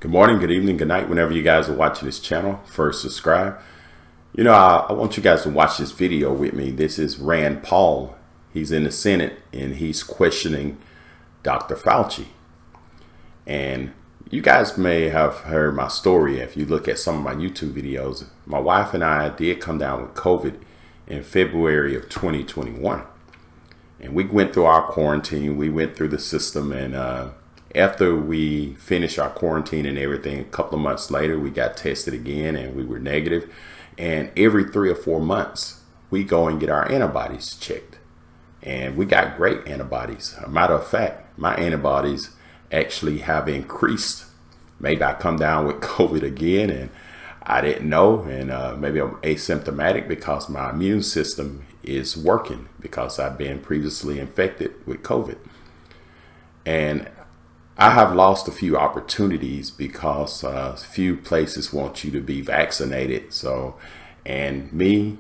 Good morning, good evening, good night, whenever you guys are watching this channel. First, subscribe. You know, I want you guys to watch this video with me. This is Rand Paul. He's in the Senate and he's questioning Dr. Fauci. And you guys may have heard my story if you look at some of my YouTube videos. My wife and I did come down with COVID in February of 2021. And we went through our quarantine. We went through the system, and after we finished our quarantine and everything, a couple of months later, we got tested again and we were negative. And every 3 or 4 months, we go and get our antibodies checked. And we got great antibodies. A matter of fact, my antibodies actually have increased. Maybe I come down with COVID again and I didn't know. And maybe I'm asymptomatic because my immune system is working because I've been previously infected with COVID. And I have lost a few opportunities because a few places want you to be vaccinated. And me,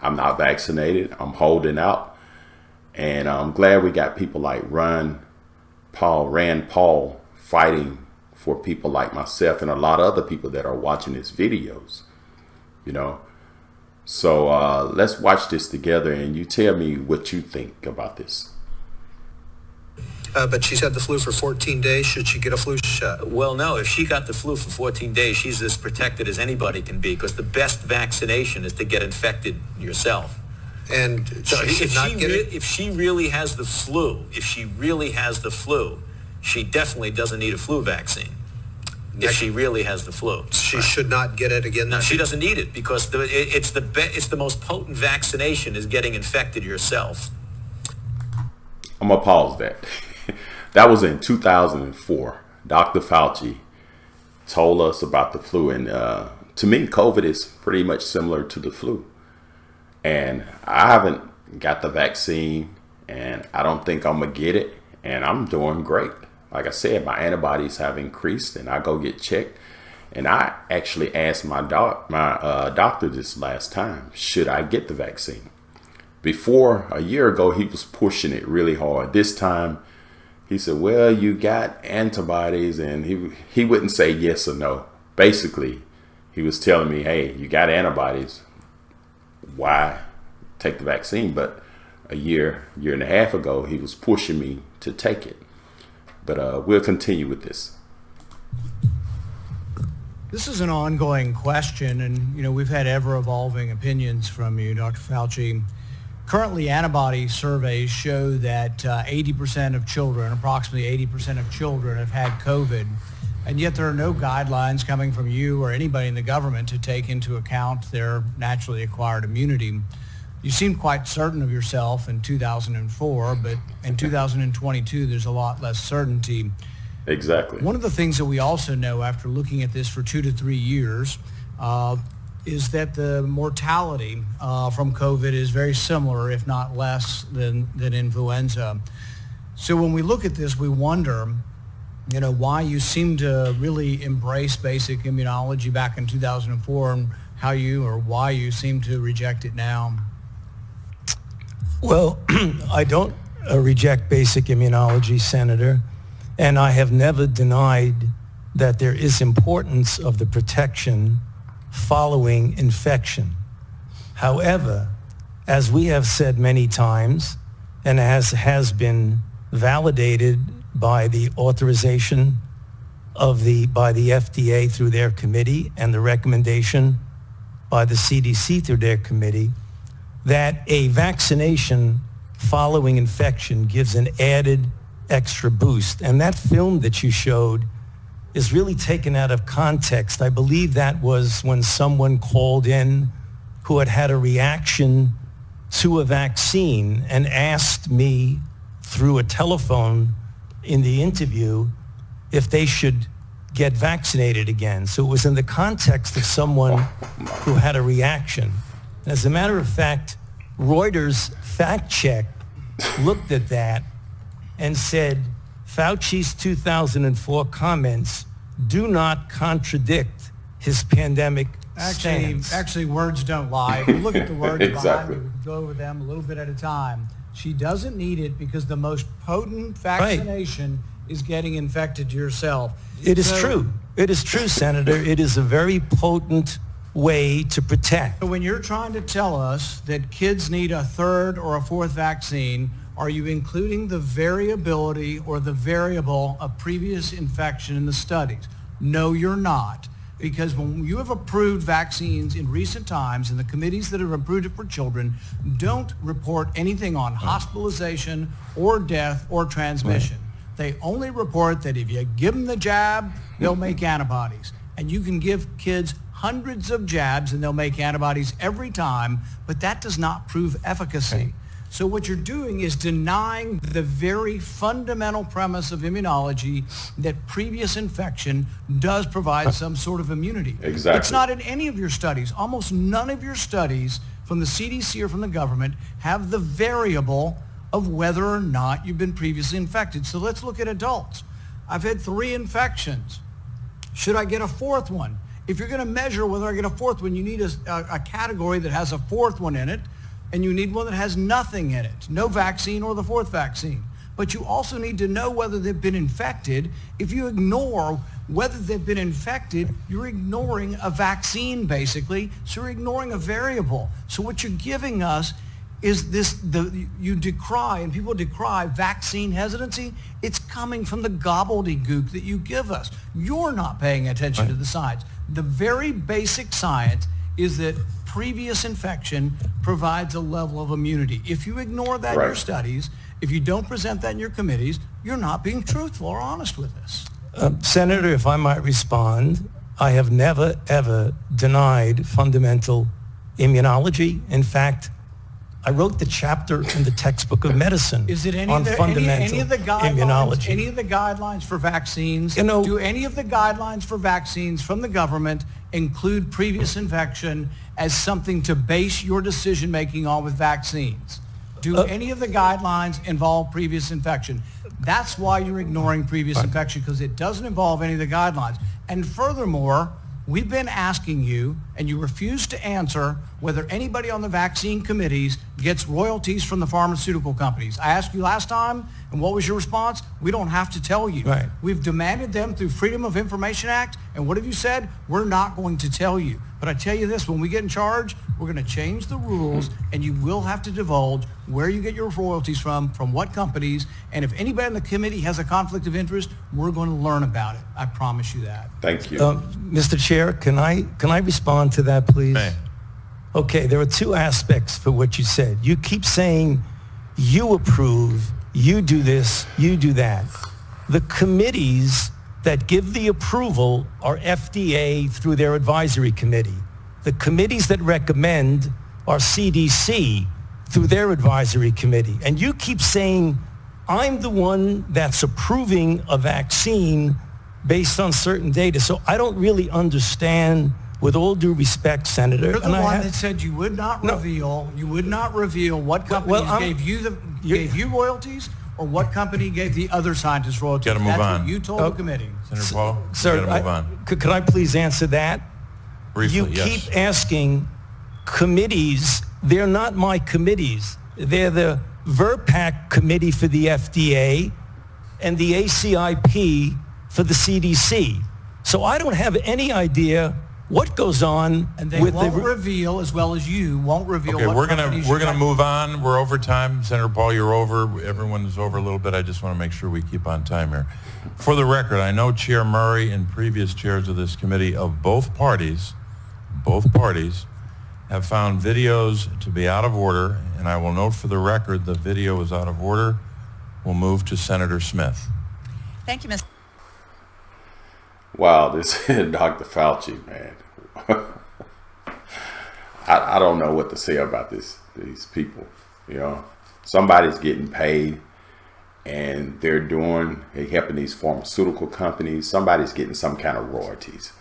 I'm not vaccinated. I'm holding out. And I'm glad we got people like Rand Paul fighting for people like myself and a lot of other people that are watching these videos, you know. So let's watch this together and you tell me what you think about this. But she's had the flu for 14 days. Should she get a flu shot? Well, no. If she got the flu for 14 days, she's as protected as anybody can be, because the best vaccination is to get infected yourself. And so if she really has the flu, she definitely doesn't need a flu vaccine. If she really has the flu, she should not get it again. No, she doesn't need it, because it's the most potent vaccination is getting infected yourself. I'm gonna pause that. That was in 2004. Dr. Fauci told us about the flu. And to me, COVID is pretty much similar to the flu. And I haven't got the vaccine and I don't think I'm going to get it. And I'm doing great. Like I said, my antibodies have increased and I go get checked. And I actually asked my doctor this last time, should I get the vaccine? Before, a year ago, he was pushing it really hard. This time, he said, well, you got antibodies, and he wouldn't say yes or no. Basically, he was telling me, hey, you got antibodies. Why take the vaccine? But a year and a half ago, he was pushing me to take it. But we'll continue with this. This is an ongoing question, and, you know, we've had ever-evolving opinions from you, Dr. Fauci. Currently, antibody surveys show that 80% of children, approximately 80% of children have had COVID, and yet there are no guidelines coming from you or anybody in the government to take into account their naturally acquired immunity. You seemed quite certain of yourself in 2004, but in 2022, there's a lot less certainty. Exactly. One of the things that we also know after looking at this for 2 to 3 years is that the mortality from COVID is very similar, if not less, than influenza. So when we look at this, we wonder, you know, why you seem to really embrace basic immunology back in 2004 and why you seem to reject it now. Well, I don't reject basic immunology, Senator, and I have never denied that there is importance of the protection following infection. However, as we have said many times, and as has been validated by the authorization by the FDA through their committee and the recommendation by the CDC through their committee, that a vaccination following infection gives an added extra boost. And that film that you showed is really taken out of context. I believe that was when someone called in who had had a reaction to a vaccine and asked me through a telephone in the interview if they should get vaccinated again. So it was in the context of someone who had a reaction. As a matter of fact, Reuters fact check looked at that and said, Fauci's 2004 comments do not contradict his pandemic stance. Actually, words don't lie. If you look at the words Exactly. behind it, we can go over them a little bit at a time. She doesn't need it because the most potent vaccination is getting infected yourself. It is true. It is true, Senator. It is a very potent way to protect. So when you're trying to tell us that kids need a third or a fourth vaccine, are you including the variability or the variable of previous infection in the studies? No, you're not. Because when you have approved vaccines in recent times, and the committees that have approved it for children don't report anything on hospitalization or death or transmission. They only report that if you give them the jab, they'll make antibodies. And you can give kids hundreds of jabs and they'll make antibodies every time, but that does not prove efficacy. So what you're doing is denying the very fundamental premise of immunology, that previous infection does provide some sort of immunity. Exactly. It's not in any of your studies. Almost none of your studies from the CDC or from the government have the variable of whether or not you've been previously infected. So let's look at adults. I've had 3 infections. Should I get a 4th one? If you're going to measure whether I get a 4th one, you need a category that has a 4th one in it, and you need one that has nothing in it, no vaccine or the 4th vaccine. But you also need to know whether they've been infected. If you ignore whether they've been infected, you're ignoring a vaccine, basically. So you're ignoring a variable. So what you're giving us is you decry, and people decry vaccine hesitancy. It's coming from the gobbledygook that you give us. You're not paying attention to the science. The very basic science is that previous infection provides a level of immunity. If you ignore that in your studies, if you don't present that in your committees, you're not being truthful or honest with us. Senator, if I might respond, I have never, ever denied fundamental immunology. In fact, I wrote the chapter in the textbook of medicine on fundamental immunology. Any of the guidelines for vaccines, do any of the guidelines for vaccines from the government include previous infection as something to base your decision-making on with vaccines? Do any of the guidelines involve previous infection? That's why you're ignoring previous infection, because it doesn't involve any of the guidelines. And furthermore, we've been asking you, and you refuse to answer, whether anybody on the vaccine committees gets royalties from the pharmaceutical companies. I asked you last time, and what was your response? We don't have to tell you. Right. We've demanded them through Freedom of Information Act, and what have you said? We're not going to tell you. But I tell you this, when we get in charge, we're going to change the rules, and you will have to divulge where you get your royalties from what companies, and if anybody in the committee has a conflict of interest, we're going to learn about it. I promise you that. Thank you. Mr. Chair, can I respond to that, please? May. Okay, there are 2 aspects for what you said. You keep saying you approve, you do this, you do that. The committees that give the approval are FDA through their advisory committee. The committees that recommend are CDC through their advisory committee. And you keep saying, I'm the one that's approving a vaccine based on certain data. So I don't really understand, with all due respect, Senator. You're the one that said you would not reveal what companies gave you royalties, or what company gave the other scientists royalties. Got to move on. What you told the committee. Senator Paul, Sir, got to move on. Could I please answer that? Briefly, You yes. keep asking committees. They're not my committees. They're the VRPAC committee for the FDA and the ACIP for the CDC. So I don't have any idea what goes on. And they won't reveal, as well as you won't reveal. Okay, what we're gonna move on. We're over time. Senator Paul, you're over. Everyone's over a little bit. I just want to make sure we keep on time here. For the record, I know Chair Murray and previous chairs of this committee of both parties have found videos to be out of order, and I will note for the record the video is out of order. We'll move to Senator Smith. Thank you, Mr. Wow, this is Dr. Fauci, man. I don't know what to say about these people. You know, somebody's getting paid, and they're helping these pharmaceutical companies. Somebody's getting some kind of royalties.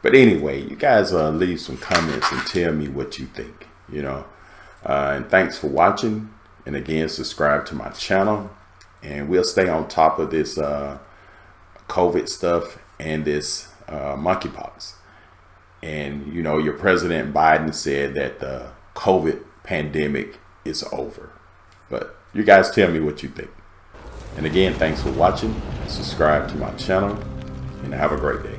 But anyway, you guys leave some comments and tell me what you think. You know, and thanks for watching. And again, subscribe to my channel, and we'll stay on top of this COVID stuff and this monkeypox. And you know, your President Biden said that the COVID pandemic is over. But you guys tell me what you think. And again, thanks for watching. Subscribe to my channel, and have a great day.